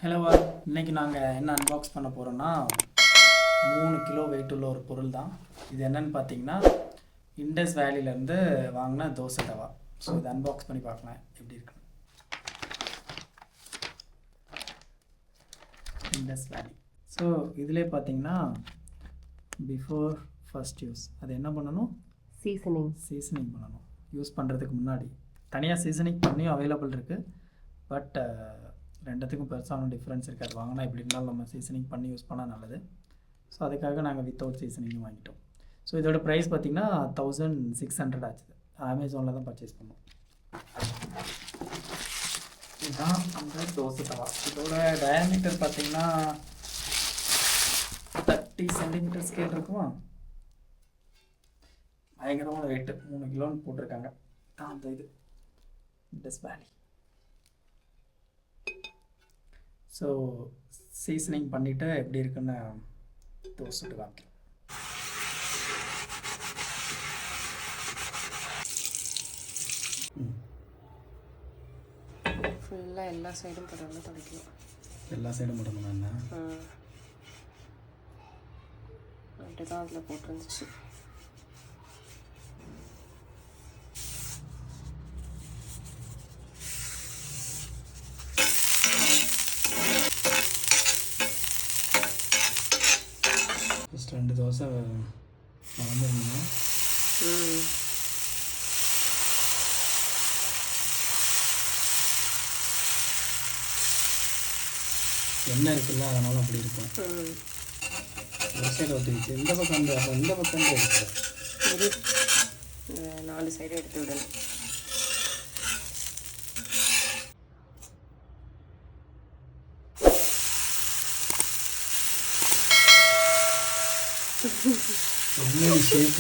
Hello இன்னைக்கு நாங்கள் என்ன அன்பாக்ஸ் பண்ண போகிறோன்னா 3 கிலோ வெயிட் உள்ள ஒரு பொருள் தான். இது என்னன்னு பார்த்தீங்கன்னா இண்டஸ் வேலியிலேருந்து வாங்கின தோசை தவா. ஸோ இதை அன்பாக்ஸ் பண்ணி பார்க்கலாம் எப்படி இருக்குன்னு. இண்டஸ் வேலி. ஸோ இதிலே பார்த்தீங்கன்னா பிஃபோர் ஃபர்ஸ்ட் யூஸ் அது என்ன பண்ணணும், சீசனிங் பண்ணணும். யூஸ் பண்ணுறதுக்கு முன்னாடி தனியாக சீசனிங் பண்ணியும் அவைலபிள் இருக்குது. பட் ரெண்டுத்துக்கும் பெருசான டிஃப்ரென்ஸ் இருக்காது. வாங்கினா எப்படி இருந்தாலும் நம்ம சீசனிங் பண்ணி யூஸ் பண்ணால் நல்லது. ஸோ அதுக்காக நாங்கள் வித்தவுட் சீசனிங்கும் வாங்கிட்டோம். ஸோ இதோட ப்ரைஸ் பார்த்திங்கன்னா 1600 ஆச்சு. அமேசானில் தான் பர்ச்சேஸ் பண்ணோம். இதுதான் அந்த தோசை தவா. இதோட டயாமீட்டர் பார்த்திங்கன்னா 30 சென்டிமீட்டர் ஸ்கேல் இருக்குமா. பயங்கரமான வெயிட்டு, 3 கிலோன்னு போட்டிருக்காங்க. அந்த இது இண்டஸ் வேலி. ஸோ சீசனிங் பண்ணிவிட்டு எப்படி இருக்குன்னு தோசை சுட்டு காமிக்கிறேன். ஃபுல்லாக எல்லா சைடும் படம்லாம் தொடக்கலாம். எல்லா சைடும் போடணுமா? என்ன அப்படி தான் அதில் போட்டுருந்துச்சு. ஃபஸ்ட் 2 தோசை மறந்துருந்தீங்க. எண்ணெய் இருக்குல்ல, அதனால அப்படி இருக்கும். ஒரு சைடு ஒட்டிக்கிச்சு, இந்த பக்கம் இந்த பக்கம் இருக்கு. 4 சைடு எடுத்து விடணும். என்ன ஷேப்